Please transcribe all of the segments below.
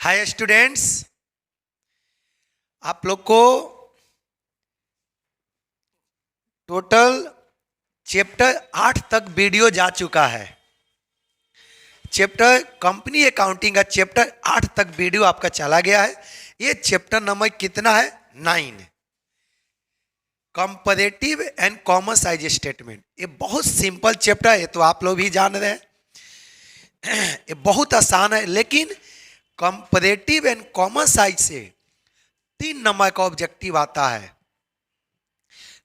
Hi students, आप लोग को टोटल चैप्टर 8 तक वीडियो जा चुका है। चैप्टर कंपनी अकाउंटिंग का चैप्टर 8 तक वीडियो आपका चला गया है। ये चैप्टर नंबर कितना है? 9, comparative and common size statement. ये बहुत सिंपल चैप्टर है, तो आप लोग भी जान रहे हैं। ये बहुत आसान है, लेकिन कंपैरेटिव एंड कॉमन साइज से 3 नंबर का ऑब्जेक्टिव आता है।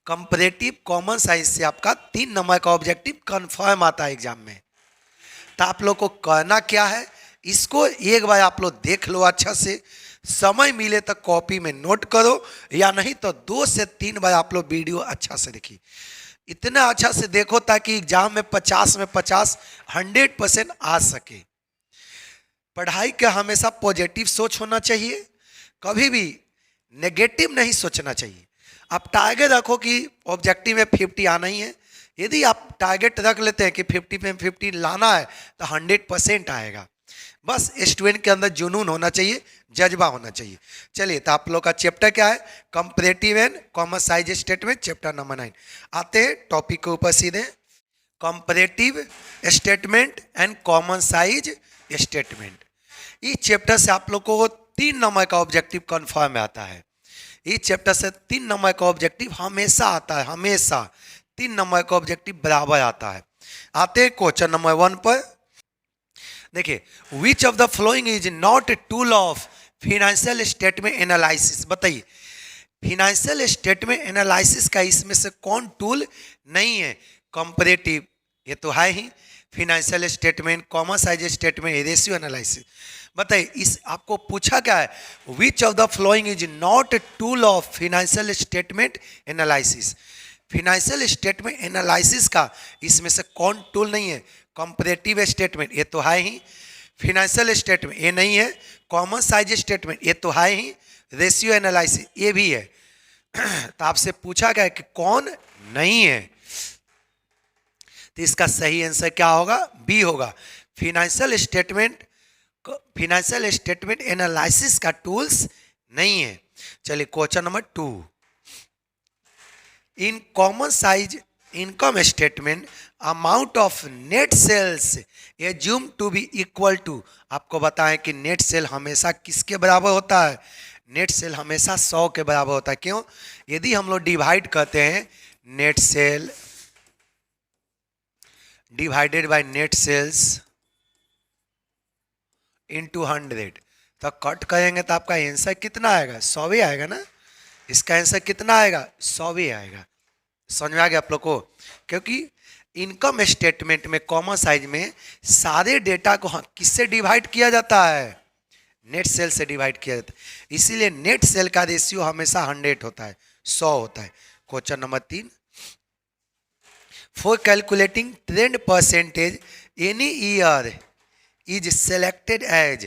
कंपैरेटिव कॉमन साइज से आपका 3 नंबर का ऑब्जेक्टिव कंफर्म आता है एग्जाम में। तो आप लोग को करना क्या है, इसको एक बार आप लोग देख लो अच्छा से, समय मिले तो कॉपी में नोट करो, या नहीं तो 2 से 3 बार आप लोग वीडियो अच्छा से देखिए। इतना अच्छा से देखो ताकि एग्जाम में 50 में 50 100% आ सके। पढ़ाई का हमेशा पॉजिटिव सोच होना चाहिए, कभी भी नेगेटिव नहीं सोचना चाहिए। आप टारगेट रखो कि ऑब्जेक्टिव में 50 आना ही है। यदि आप टारगेट रख लेते हैं कि 50 में 50 लाना है तो 100% आएगा। बस स्टूडेंट के अंदर जुनून होना चाहिए, जज्बा होना चाहिए। चलिए, तो आप लोग का चैप्टर क्या है? Comparative and common size statement, chapter number 9। आते हैं टॉपिक के ऊपर सीधे। Comparative statement and common size statement. इस चैप्टर से आप लोग को 3 नंबर का ऑब्जेक्टिव कन्फर्म आता है। इस चैप्टर से 3 नंबर का ऑब्जेक्टिव हमेशा आता है, हमेशा 3 नंबर का ऑब्जेक्टिव बराबर आता है। आते हैं क्वेश्चन नंबर 1 पर। देखिए, विच of the following is not a tool of financial statement analysis. बताइए, फिनेंशियल स्टेटमेंट एनालिसिस का इसमें से कौन टूल नहीं है? कंपैरेटिव, ये तो है ही। Financial statement, common size statement, ratio analysis. बताइए, इस आपको पूछा क्या है? Which of the following is not a tool of financial statement analysis. Financial statement analysis का इसमें से कौन टूल नहीं है? कंपैरेटिव स्टेटमेंट, ये तो है ही। फिनेंशियल स्टेटमेंट, ये नहीं है। कॉमन साइज स्टेटमेंट, ये तो है ही। रेशियो एनालिसिस, ये भी है। तो आपसे पूछा गया कि कौन नहीं है, तो इसका सही आंसर क्या होगा? बी होगा। फिनेंशियल स्टेटमेंट एनालिसिस का टूल्स नहीं है। चलिए, question number 2। In common size income statement, amount of net sales assume to be equal to. आपको बताएं कि नेट सेल हमेशा किसके बराबर होता है? नेट सेल हमेशा 100 के बराबर होता है। क्यों? यदि हम लोग डिवाइड करते हैं net sale divided by net sales into 100, तो कट करेंगे तो आपका आंसर कितना आएगा? 100 ही आएगा ना। इसका आंसर कितना आएगा? 100 ही आएगा। समझ में आ गया आप लोग को? क्योंकि इनकम स्टेटमेंट में कॉमन साइज में सारे डेटा को किससे डिवाइड किया जाता है? नेट सेल से डिवाइड किया जाता है। इसीलिए नेट सेल का रेशियो हमेशा 100 होता है, 100 होता है। Question number 3। For calculating trend percentage any year is selected as.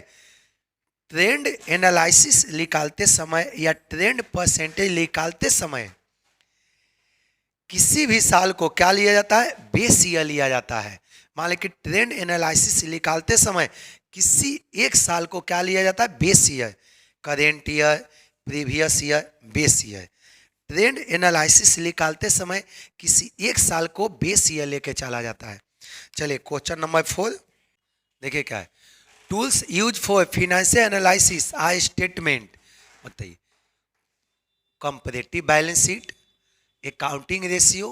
Trend analysis निकालते समय या ट्रेंड परसेंटेज निकालते समय किसी भी साल को क्या लिया जाता है? बेस ईयर लिया जाता है। मान लीजिए कि ट्रेंड एनालिसिस निकालते समय किसी एक साल को क्या लिया जाता है? Base year. Current year, previous year, base year. Trend analysis निकालते समय किसी एक साल को बेस ईयर लेके चला जाता है। चलिए, क्वेश्चन नंबर 4 देखिए क्या है। Tools use for financial analysis are statement. बताइए, comparative balance sheet, accounting ratio,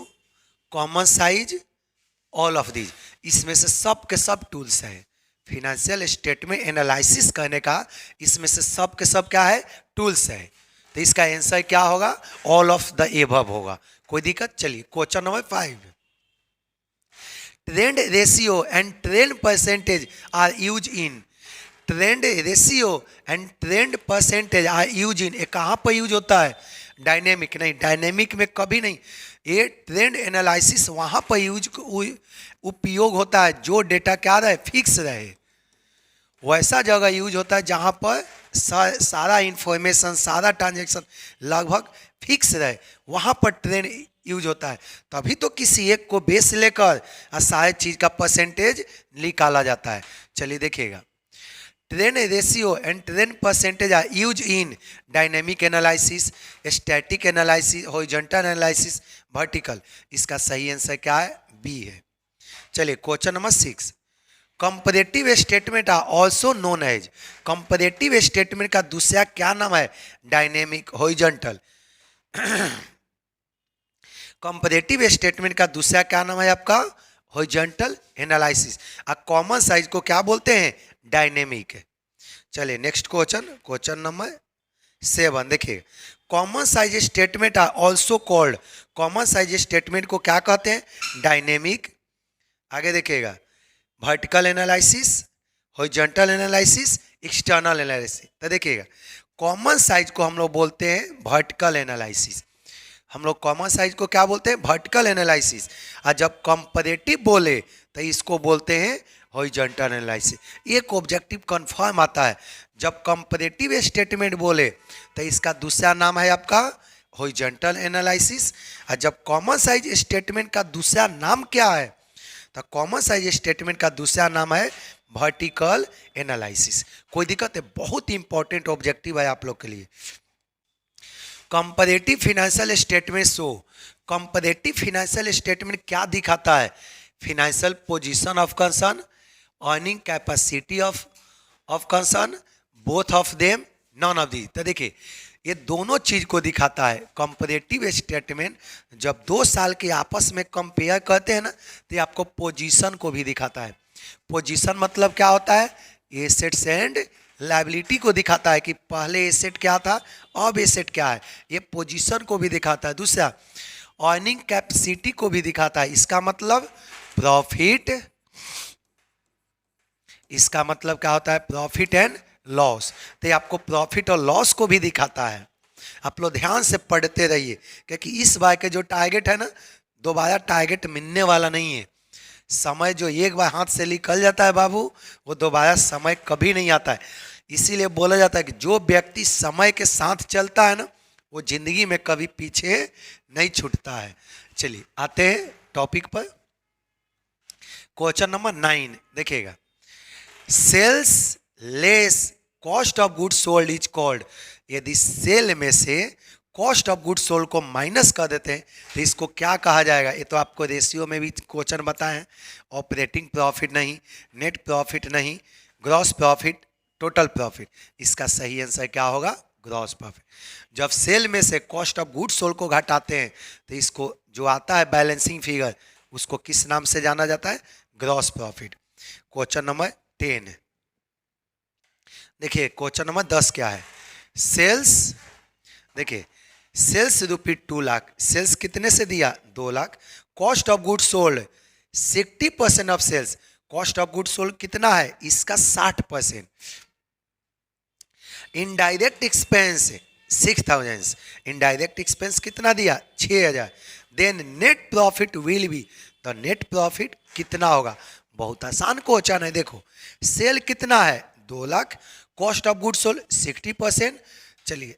common size, all of these. इसमें से सब के सब टूल्स हैं। फिनेंशियल स्टेटमेंट एनालिसिस करने का इसमें से सब के सब क्या है? टूल्स है। तो इसका आंसर क्या होगा? ऑल ऑफ द एबव होगा। कोई दिक्कत? चलिए, question number 5। Trend ratio and trend percentage are use in. Trend ratio and trend percentage are use in, ये कहाँ पर यूज होता है? डायनेमिक नहीं, डायनेमिक में कभी नहीं। ये ट्रेंड एनालिसिस वहाँ पर उपयोग होता है जो डेटा क्या रहे? फिक्स रहे। वैसा जगह यूज होता है जहाँ पर सारा इंफॉर्मेशन, सारा ट्रांजेक्शन लगभग फिक्स रहे, वहाँ पर ट्रेंड यूज होता है। तभी तो किसी एक को बेस लेकर सारे चीज़ का परसेंटेज निकाला जाता है। चलिए देखिएगा, trend ratio and trend percentage are use in dynamic analysis, static analysis, horizontal analysis, vertical. इसका सही आंसर क्या है? बी है। चलिए question number 6, comparative statement are also known as. Comparative statement का दूसरा क्या नाम है? Dynamic, horizontal. कंपैरेटिव स्टेटमेंट का दूसरा क्या नाम है आपका? Horizontal analysis. कॉमन साइज को क्या बोलते हैं? डायनेमिक है। चलिए नेक्स्ट क्वेश्चन, क्वेश्चन नंबर 7 देखिए, common size statement are also called. Common size statement को क्या कहते हैं? डायनेमिक। आगे देखिएगा, vertical analysis, horizontal analysis, external analysis. तो देखिएगा, कॉमन साइज को हम लोग बोलते हैं वर्टिकल एनालिसिस। हम लोग कॉमन साइज को क्या बोलते हैं? Vertical analysis. और जब कंपैरेटिव बोले तो इसको बोलते हैं हॉरिजॉन्टल एनालिसिस। एक ऑब्जेक्टिव कंफर्म आता है, जब कंपैरेटिव स्टेटमेंट बोले तो इसका दूसरा नाम है आपका हॉरिजॉन्टल एनालिसिस। और जब कॉमन साइज स्टेटमेंट का दूसरा नाम क्या है? तो कॉमन साइज स्टेटमेंट का दूसरा नाम है वर्टिकल एनालिसिस। कोई दिक्कत है? बहुत इंपॉर्टेंट ऑब्जेक्टिव है आप लोग के लिए। Comparative financial statement show. Comparative financial statement क्या दिखाता है? Financial position of concern, earning capacity of concern, both of them, non of दी। तो देखिए, ये दोनों चीज को दिखाता है। कंपैरेटिव स्टेटमेंट जब 2 साल के आपस में कंपेयर करते हैं ना, तो ये आपको पोजीशन को भी दिखाता है। पोजीशन मतलब क्या होता है? एसेट्स एंड लायबिलिटी को दिखाता है कि पहले एसेट क्या था, अब एसेट क्या है। ये पोजीशन को भी दिखाता है। दूसरा, अर्निंग कैपेसिटी को भी दिखाता है। इसका मतलब प्रॉफिट, इसका मतलब क्या होता है? Profit and loss. तो ये आपको प्रॉफिट और लॉस को भी दिखाता है। आप लोग ध्यान से पढ़ते रहिए, क्योंकि इस बार के जो टारगेट है ना, दोबारा टारगेट मिलने वाला नहीं है। समय जो एक बार हाथ से निकल जाता है बाबू, वो दोबारा समय कभी नहीं आता है। इसीलिए बोला जाता है कि जो व्यक्ति समय के साथ चलता है ना, वो जिंदगी में कभी पीछे नहीं छूटता है। चलिए आते हैं टॉपिक पर। क्वेश्चन नंबर 9 देखिएगा, sales less cost of goods sold is called. यदि सेल में से कॉस्ट ऑफ गुड्स सोल्ड को माइनस कर देते हैं तो इसको क्या कहा जाएगा? ये तो आपको रेशियो में भी क्वेश्चन बताए हैं। ऑपरेटिंग प्रॉफिट नहीं, नेट प्रॉफिट नहीं, ग्रॉस प्रॉफिट, टोटल प्रॉफिट। इसका सही आंसर क्या होगा? Gross profit. जब सेल में से कॉस्ट ऑफ गुड्स सोल्ड को घटाते हैं तो इसको जो आता है बैलेंसिंग फिगर, उसको किस नाम से जाना जाता है? Gross profit. क्वेश्चन नंबर 10 देखिए, क्वेश्चन नंबर 10 क्या है? सेल्स, देखिए सेल्स रुपी 2 लाख, सेल्स कितने से दिया? 2 lakh. Cost of goods sold 60% of sales. Cost of goods sold कितना है? इसका 60%। इनडायरेक्ट एक्सपेंस 6000, इनडायरेक्ट एक्सपेंस कितना दिया? 6000। Then net profit will be, तो नेट प्रॉफिट कितना होगा? बहुत आसान क्वेश्चन है। देखो, सेल कितना है? 2 lakh, cost of goods sold 60%। चलिए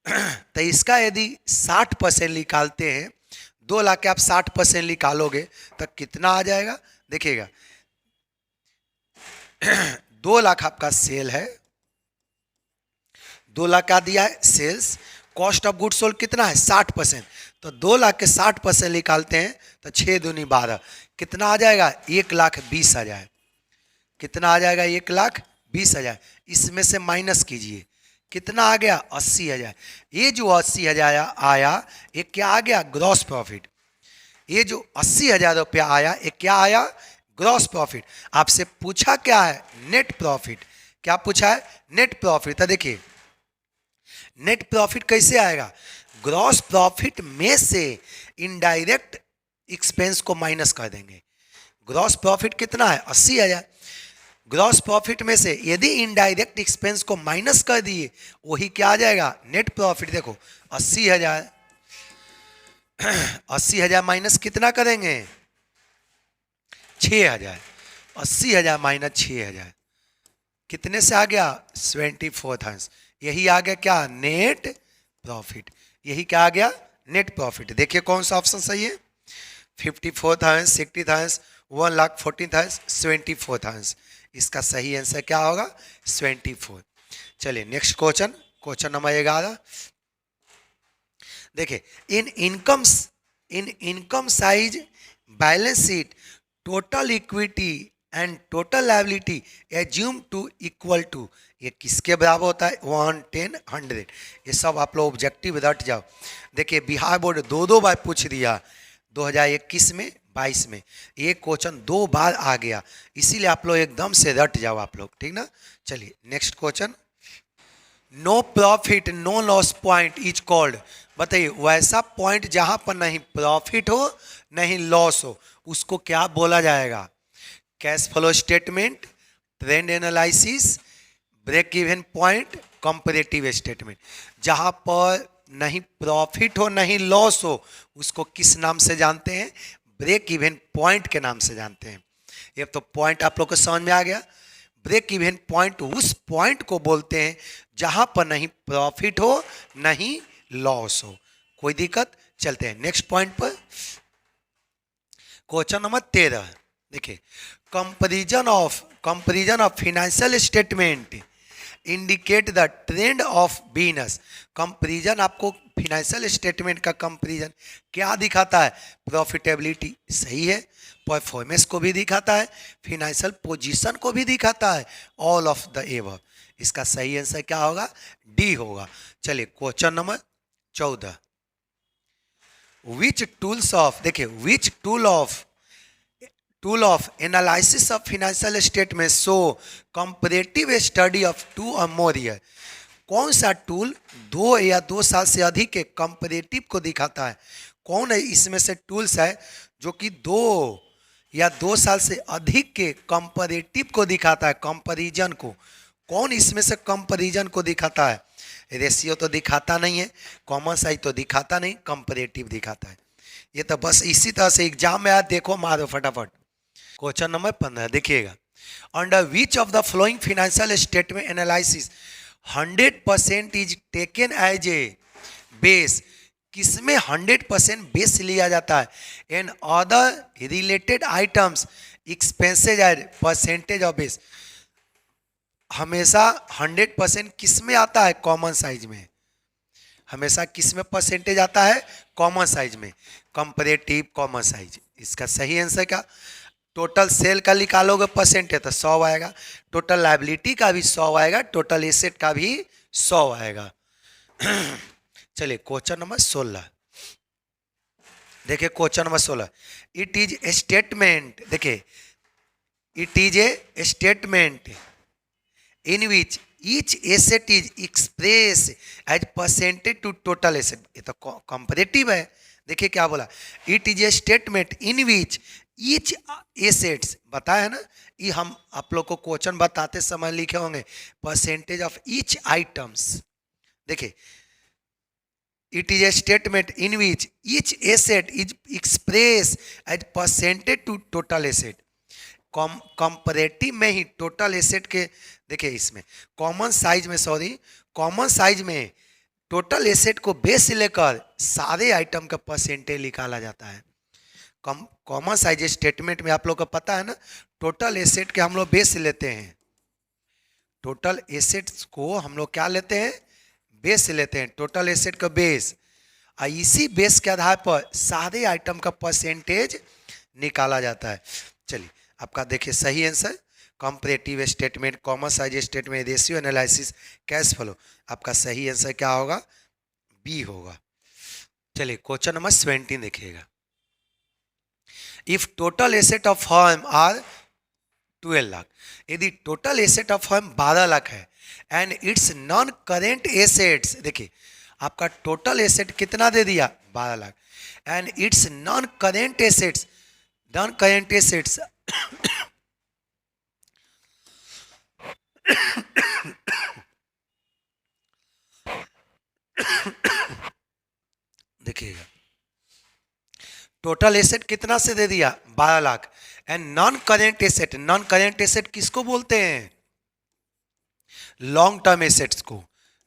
तो इसका यदि 60% निकालते हैं, 2 लाख के आप 60% निकालोगे तो कितना आ जाएगा? देखिएगा 2 लाख आपका सेल है, 2 लाख का दिया है sales, cost of goods sold कितना है? 60%। तो 2 लाख के 60% निकालते हैं तो 6 दूनी 12, कितना आ जाएगा? 1,20,000। कितना आ जाएगा? 1,20,000। इसमें से माइनस कीजिए, कितना आ गया? 80,000। ये जो 80,000 आया, ये क्या आ गया? Gross profit. ये जो 80,000 रुपया आया, ये क्या आया? Gross profit. आपसे पूछा क्या है? Net profit. क्या पूछा है? Net profit. तो देखिए, नेट प्रॉफिट कैसे आएगा? ग्रॉस प्रॉफिट में से इनडायरेक्ट एक्सपेंस को माइनस कर देंगे। ग्रॉस प्रॉफिट कितना है? 80,000। ग्रॉस प्रॉफिट में से यदि इनडायरेक्ट एक्सपेंस को माइनस कर दिए, वही क्या आ जाएगा? Net profit. देखो 80,000, 80,000 माइनस कितना करेंगे? 6,000। 80,000 माइनस 6,000 कितने से आ गया? 24,000। यही आ गया क्या? Net profit. यही क्या आ गया? Net profit. देखिए कौन सा ऑप्शन सही है? 54,000, 60,000, 1,14,000, 24,000। इसका सही आंसर क्या होगा? 24। चलिए नेक्स्ट क्वेश्चन, क्वेश्चन नंबर 11। देखिए, in income size balance sheet total equity and total liability assume to equal to, ये किसके बराबर होता है? 1, 10, 100। ये सब आप लोग ऑब्जेक्टिव रट जाओ। देखिए बिहार बोर्ड दो बार पूछ दिया, 2021 में, 22 में, ये क्वेश्चन 2 बार आ गया, इसीलिए आप लोग एकदम से रट जाओ आप लोग, ठीक ना। चलिए next question. No profit no loss point is called, बताइए वैसा पॉइंट जहां पर नहीं प्रॉफिट हो नहीं लॉस हो, उसको क्या बोला जाएगा? Cash flow statement, trend analysis, break even point, comparative statement. जहां पर नहीं प्रॉफिट हो नहीं लॉस हो, उसको किस नाम से जानते हैं? ब्रेक इवन पॉइंट के नाम से जानते हैं। ये तो पॉइंट आप लोग को समझ में आ गया। ब्रेक इवन पॉइंट उस पॉइंट को बोलते हैं जहां पर नहीं प्रॉफिट हो नहीं लॉस हो। कोई दिक्कत? चलते हैं नेक्स्ट पॉइंट पर। Question number 13। देखिए, comparison of financial statement indicate the trend of business. Comparison आपको फाइनेंशियल स्टेटमेंट का कंपैरिजन क्या दिखाता है? प्रॉफिटेबिलिटी, सही है, परफॉर्मेंस को भी दिखाता है, फाइनेंशियल पोजीशन को भी दिखाता है, ऑल ऑफ द एबव। इसका सही आंसर क्या होगा? डी होगा। चलिए question number 14। Which tools of, देखिए which tool of analysis of financial statement show comparative study of 2 or more year. कौन सा टूल 2 या 2 साल से अधिक के कंपैरेटिव को दिखाता है? कौन है इसमें से टूल्स है जो कि 2 या 2 साल से अधिक के कंपैरेटिव को दिखाता है? कंपैरिजन को कौन इसमें से कंपैरिजन को दिखाता है? रेशियो तो दिखाता नहीं है, कॉमन साइज तो दिखाता नहीं, कंपैरेटिव दिखाता है। ये तो बस इसी तरह से एग्जाम में आज देखो, मारो फटाफट। क्वेश्चन नंबर 15 देखिएगा। Under which of the following financial statement analysis 100% is taken as a base. किसमें 100% बेस लिया जाता है? And other related items expenses as percentage of base. हमेशा 100% किस में आता है? कॉमन साइज में। हमेशा किस में परसेंटेज आता है? कॉमन साइज में। Comparative common size. इसका सही आंसर क्या? टोटल सेल का निकालोगे परसेंटेज तो 100 आएगा, टोटल लायबिलिटी का भी 100 आएगा, टोटल एसेट का भी 100 आएगा। चलिए क्वेश्चन नंबर 16 देखिए। Question number 16, it is a statement, देखिए it is a statement in which each asset is expressed as percentage to total asset। ये तो कंपैरेटिव है। देखिए क्या बोला, it is a statement in which each assets, बताया है ना, ये हम आप लोग को क्वेश्चन बताते समय लिखे होंगे, परसेंटेज ऑफ ईच आइटम्स। देखिए it is a statement in which each asset is express as percentage to total asset. Comparative में ही टोटल एसेट के, देखिए इसमें कॉमन साइज में टोटल एसेट को बेस लेकर सारे आइटम का परसेंटेज निकाला जाता है। कॉमन साइज स्टेटमेंट में आप लोग को पता है ना, टोटल एसेट के हम लोग बेस लेते हैं। टोटल एसेट्स को हम लोग क्या लेते हैं? बेस लेते हैं, टोटल एसेट का बेस। और इसी बेस के आधार पर सारे आइटम का परसेंटेज निकाला जाता है। चलिए आपका देखिए सही answer, comparative statement, common size statement, ratio analysis, cash flow. आपका सही आंसर क्या होगा? बी होगा। चलिए क्वेश्चन नंबर 17 देखिएगा। If total asset of firm are 12 lakh, यदि total asset of firm 12 lakh है and its non current assets, देखिए आपका टोटल एसेट कितना दे दिया? 12 lakh, and its non current assets देखिएगा टोटल एसेट कितना से दे दिया? 12 lakh. And non current asset किसको बोलते हैं? लॉन्ग टर्म एसेट्स को।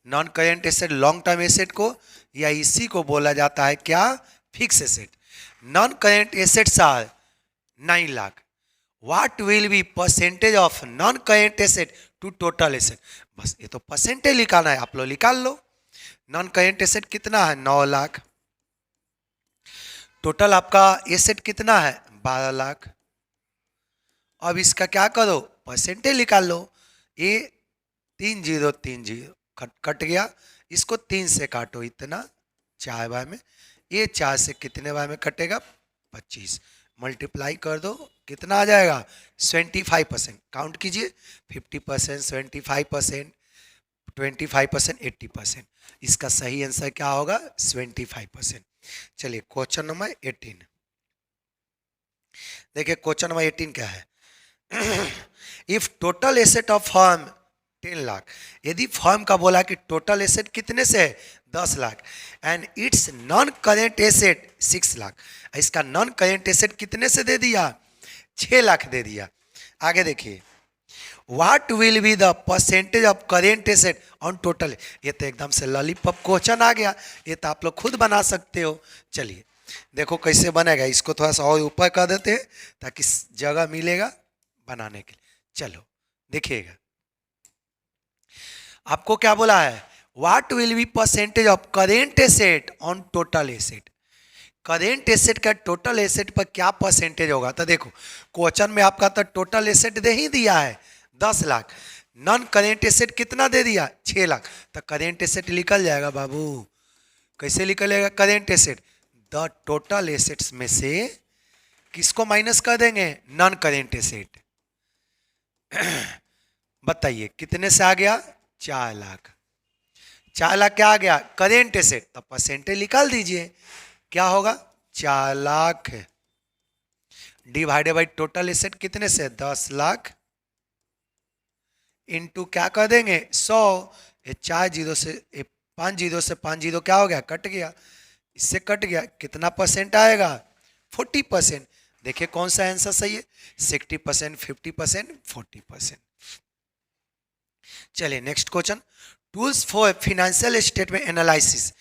Non current asset long term asset को, या इसी को बोला जाता है क्या? Fix asset. Non current assets are 9 lakh, what will be percentage of non current asset to total asset. बस ये तो परसेंटेज निकालना है, आप लोग निकाल लो। नॉन करेंट एसेट कितना है 9 लाख, टोटल आपका एसेट कितना है 12 लाख। अब इसका क्या करो, परसेंटेज निकाल लो। ये 3030 कट गया, इसको 3 से काटो, इतना 4 बार में, ये 4 से कितने बार में कटेगा 25, मल्टीप्लाई कर दो, कितना आ जाएगा 25%। काउंट कीजिए 50%, 75%, 25%, 80%। इसका सही आंसर क्या होगा 25%। चलिए क्वेश्चन नंबर 18 देखिए, क्वेश्चन नंबर 18 क्या है। If total asset of firm 10 lakh, यदि फर्म का बोला कि टोटल एसेट कितने से है 10 lakh, and its non current asset 6 lakh, इसका नॉन करेंट एसेट कितने से दे दिया 6 लाख दे दिया। आगे देखिए, what will be the percentage of current asset on total. ये तो एकदम से लॉलीपॉप क्वेश्चन आ गया, ये तो आप लोग खुद बना सकते हो। चलिए देखो कैसे बनेगा, इसको थोड़ा सा और ऊपर कर देते हैं ताकि जगह मिलेगा बनाने के लिए। चलो देखिएगा, आपको क्या बोला है, what will be percentage of current asset on total asset. Current asset का टोटल एसेट पर क्या परसेंटेज होगा। तो देखो क्वेश्चन में आपका तो टोटल एसेट दे ही दिया है 10 लाख, नॉन करेंट एसेट कितना दे दिया 6 लाख, तो करेंट एसेट निकल जाएगा बाबू। कैसे निकलेगा current asset, the total assets में से किसको माइनस कर देंगे नॉन करेंट एसेट। बताइए कितने से आ गया 4 लाख, 4 लाख क्या आ गया करेंट एसेट, तो परसेंटेज निकाल दीजिए, क्या होगा 4 lakh divided by total asset कितने से 10 लाख, इनटू क्या कर देंगे 100, ये 4 जीरो से 5 जीरो से 5 जीरो क्या हो गया कट गया, इससे कट गया, कितना परसेंट आएगा 40%। देखिए कौन सा आंसर सही है 60%, 50%, 40%। चलिए next question, tools for financial statement analysis.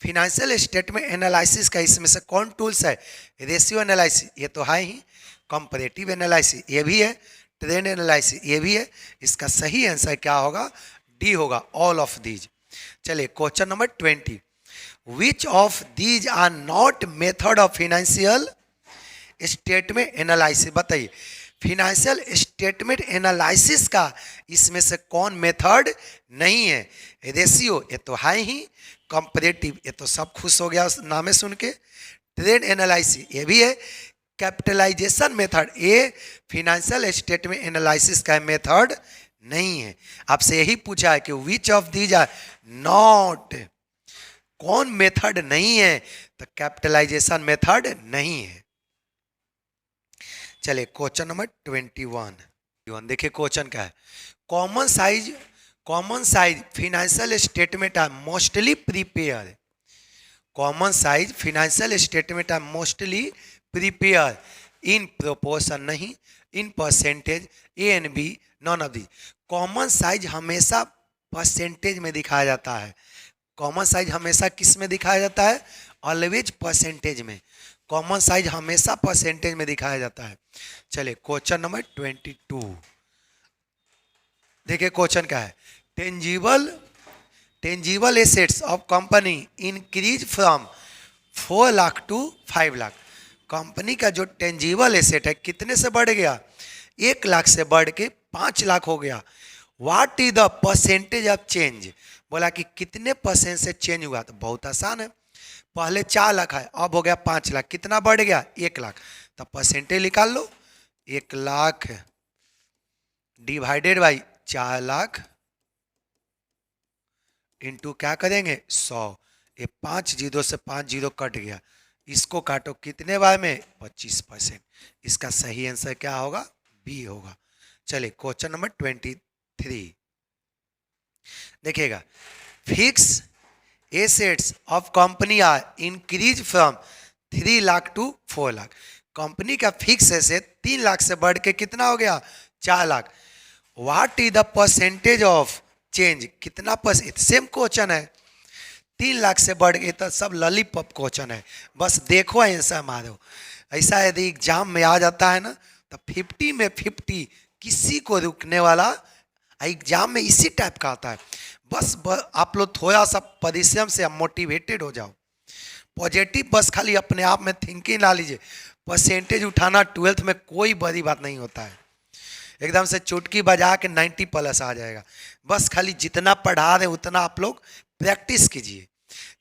Financial statement analysis का इसमें से कौन टूल्स है, रेशियो एनालिसिस ये तो है ही, कंपैरेटिव एनालिसिस ये भी है, ट्रेंड एनालिसिस ये भी है। इसका सही आंसर क्या होगा डी होगा, ऑल ऑफ दीज। चलिए question number 20, which of these are not method of financial statement analysis. बताइए फाइनेंशियल स्टेटमेंट एनालिसिस का इसमें से कौन मेथड नहीं है, रेशियो ये तो है ही, कंपैरेटिव ये तो सब खुश हो गया उस नामे सुन के, ट्रेंड एनालिसिस ये भी है, कैपिटलाइजेशन मेथड ये फाइनेंशियल स्टेटमेंट एनालिसिस का मेथड नहीं है। आपसे यही पूछा है कि which of these are not, कौन मेथड नहीं है, तो कैपिटलाइजेशन मेथड नहीं है। चलिए क्वेश्चन नंबर 21 देखिए क्वेश्चन क्या है, common size financial statement are mostly prepare, common size financial statement are mostly prepare in proportion नहीं, in percentage, a and b, none of the. Common size हमेशा percentage में दिखाया जाता है, कॉमन साइज हमेशा किस में दिखाया जाता है ऑलवेज परसेंटेज में, कॉमन साइज हमेशा परसेंटेज में दिखाया जाता है। चलिए क्वेश्चन नंबर 22 देखिए क्वेश्चन क्या है, tangible assets of company increase from 4 lakh to 5 lakh. Company का जो टेंजिबल एसेट है कितने से बढ़ गया 1 लाख से बढ़ के 5 लाख हो गया। What is the percentage of change, बोला कि कितने परसेंट से चेंज हुआ, तो बहुत आसान है, पहले 4 लाख है अब हो गया 5 लाख, कितना बढ़ गया 1 लाख, तो परसेंटेज निकाल लो, 1 lakh divided by 4 lakh into क्या करेंगे 100, ये 5 जीरो से 5 जीरो कट गया, इसको काटो कितने बार में 25%। इसका सही आंसर क्या होगा बी होगा। चलिए क्वेश्चन नंबर 23 देखिएगा, fix assets of company are increase from 3 lakh to 4 lakh. Company का फिक्स एसेट 3 लाख से बढ़ के कितना हो गया 4 lakh. What is the percentage of change, कितना परसेंट, सेम क्वेश्चन है, 3 लाख से बढ़ गए तो सब लॉलीपॉप क्वेश्चन है, बस देखो आंसर मारो। ऐसा यदि एग्जाम में आ जाता है ना तो 50 में 50 किसी को रुकने वाला एग्जाम में इसी टाइप का आता है। बस आप लोग थोड़ा सा परिश्रम से मोटिवेटेड हो जाओ, पॉजिटिव बस खाली अपने आप में थिंकिंग ला लीजिए। परसेंटेज उठाना 12th में कोई बड़ी बात नहीं होता है, एकदम से चुटकी बजा के 90+ आ जाएगा। बस खाली जितना पढ़ा रहे उतना आप लोग प्रैक्टिस कीजिए।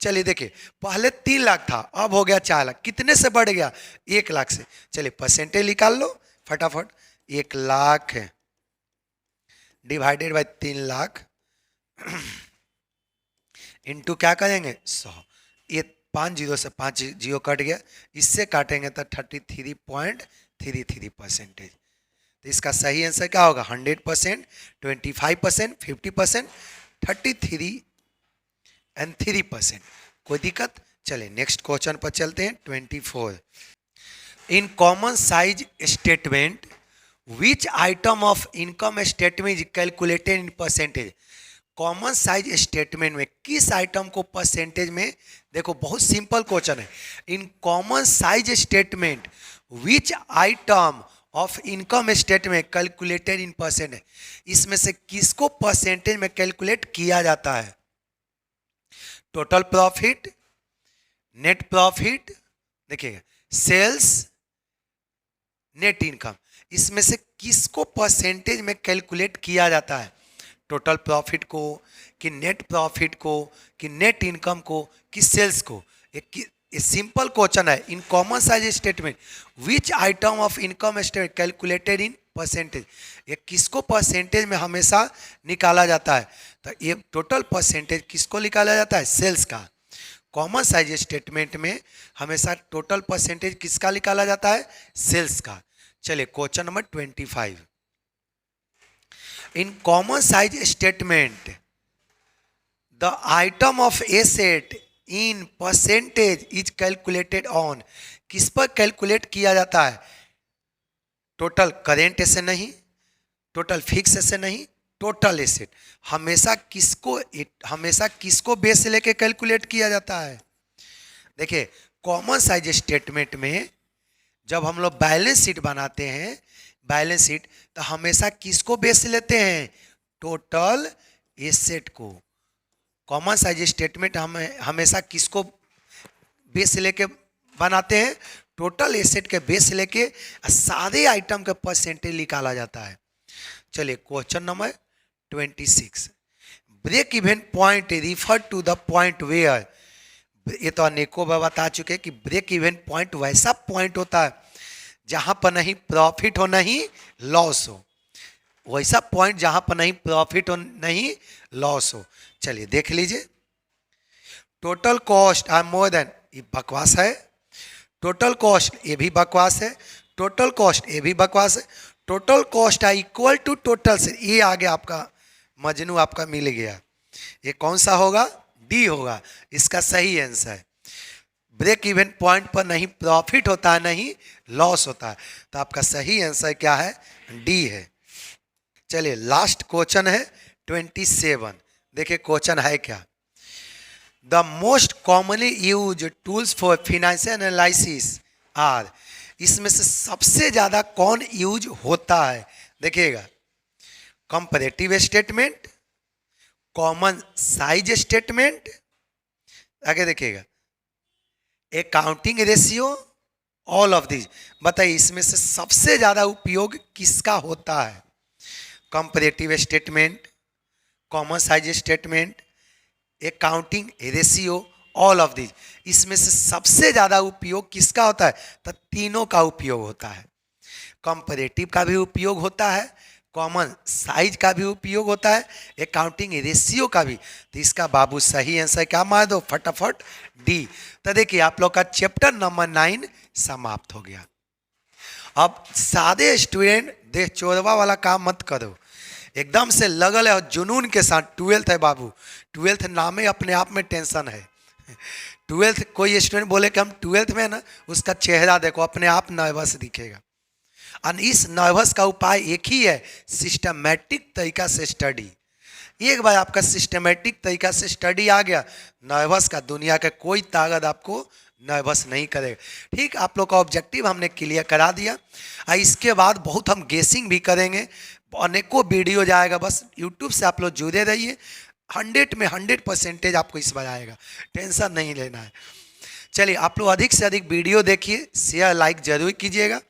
चलिए देखिए, पहले 3 लाख था, अब हो गया 4 लाख। कितने से बढ़ गया? 1 लाख से। चलिए परसेंटेज निकाल लो फटाफट। 1 lakh divided by 3 lakh into क्या करेंगे 100। ये 5 जीरो से 5 जीरो कट गया, इससे काटेंगे तो 33.33%। तो इसका सही आंसर क्या होगा? 100%, 25%, 50%, 33 एंड 3%। कोई दिक्कत? चले नेक्स्ट क्वेश्चन पर चलते हैं। 24 इन common size statement which item of income statement is calculated in percentage. Common size statement में किस आइटम को परसेंटेज में, देखो बहुत सिंपल क्वेश्चन है। इन common size statement which item of income statement calculated in percentage, इसमें से किसको परसेंटेज में कैलकुलेट किया जाता है? टोटल प्रॉफिट, नेट प्रॉफिट, देखिएगा सेल्स, नेट इनकम, इसमें से किसको परसेंटेज में कैलकुलेट किया जाता है? टोटल प्रॉफिट को, कि नेट प्रॉफिट को, कि नेट इनकम को, कि सेल्स को? एक सिंपल क्वेश्चन है। इन common size statement which item of income statement calculated in percentage, ये किसको परसेंटेज में हमेशा निकाला जाता है? तो ये टोटल परसेंटेज किसको निकाला जाता है? सेल्स का। कॉमन साइज स्टेटमेंट में हमेशा टोटल परसेंटेज किसका निकाला जाता है? सेल्स का। चलिए question number 25 in common size statement the item of asset in percentage is calculated on, किस पर कैलकुलेट किया जाता है? टोटल करेंट एसेट नहीं, टोटल फिक्स एसेट नहीं, टोटल एसेट। हमेशा किसको बेस लेके कैलकुलेट किया जाता है? देखिए कॉमन साइज स्टेटमेंट में जब हम लोग बैलेंस शीट बनाते हैं, बैलेंस शीट, तो हमेशा किसको बेस लेते हैं? टोटल एसेट को। कॉमन साइज स्टेटमेंट हमेशा किसको बेस लेके बनाते हैं? टोटल एसेट के बेस लेके सारे आइटम के परसेंटेज निकाला जाता है। चलिए question number 26 break even point refer to the point where, ये तो अनेकों बार बता चुके हैं कि ब्रेक इवन पॉइंट वैसा पॉइंट होता है जहां पर नहीं प्रॉफिट हो नहीं लॉस हो, वैसा पॉइंट जहां पर नहीं प्रॉफिट हो नहीं लॉस हो। चलिए देख लीजिए, total cost are more than, ये बकवास है। टोटल कॉस्ट ये भी बकवास है, टोटल कॉस्ट ये भी बकवास है। टोटल कॉस्ट है इक्वल टू टोटल से, ये आगे आपका मजनू आपका मिल गया। ये कौन सा होगा? डी होगा इसका सही आंसर है। ब्रेक इवन पॉइंट पर नहीं प्रॉफिट होता है नहीं लॉस होता है, तो आपका सही आंसर क्या है? डी है। चलिए लास्ट क्वेश्चन है 27। देखिए क्वेश्चन है क्या? The most commonly use tools for financial analysis are, इसमें से सबसे ज्यादा कौन यूज होता है? देखिएगा comparative statement, common size statement, आगे देखिएगा accounting ratio, all of this. बताइए इसमें से सबसे ज्यादा उपयोग किसका होता है? Comparative statement, common size statement, accounting ratio, all of this. इसमें से सबसे ज्यादा उपयोग किसका होता है? तो तीनों का उपयोग होता है। कंपैरेटिव का भी उपयोग होता है, कॉमन साइज का भी उपयोग होता है, अकाउंटिंग रेशियो का भी। तो इसका बाबू सही आंसर क्या मार दो फटाफट? डी। तो देखिए आप लोग का चैप्टर नंबर 9 समाप्त हो गया। अब सादे स्टूडेंट देख चोरवा वाला काम मत करो, एकदम से लगल है और जुनून के साथ। 12th है बाबू, 12th नामे अपने आप में टेंशन है। 12th कोई स्टूडेंट बोले कि हम 12th में ना, उसका चेहरा देखो अपने आप नर्वस दिखेगा। और इस नर्वस का उपाय एक ही है, सिस्टमैटिक तरीका से स्टडी। एक बार आपका सिस्टमैटिक तरीका से स्टडी आ गया, नर्वस का दुनिया का कोई ताकत आपको न बस नहीं करेगा। ठीक, आप लोग का ऑब्जेक्टिव हमने क्लियर करा दिया। इसके बाद बहुत हम गेसिंग भी करेंगे, अनेकों वीडियो जाएगा। बस यूट्यूब से आप लोग जुड़े रहिए, 100 में 100% आपको इस बार आएगा, टेंशन नहीं लेना है। चलिए, आप लोग अधिक से अधिक वीडियो देखिए, शेयर लाइक जरूर कीजिएगा।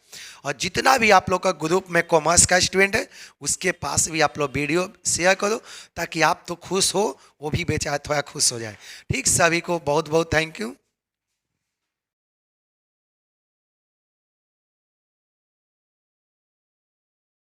और जितना भी आप लोग का ग्रुप में कॉमर्स का स्टूडेंट है उसके पास भी आप लोग वीडियो शेयर करो, ताकि आप तो खुश हो, वो भी बेचारा थोड़ा खुश हो जाए। ठीक, सभी को बहुत बहुत थैंक यू।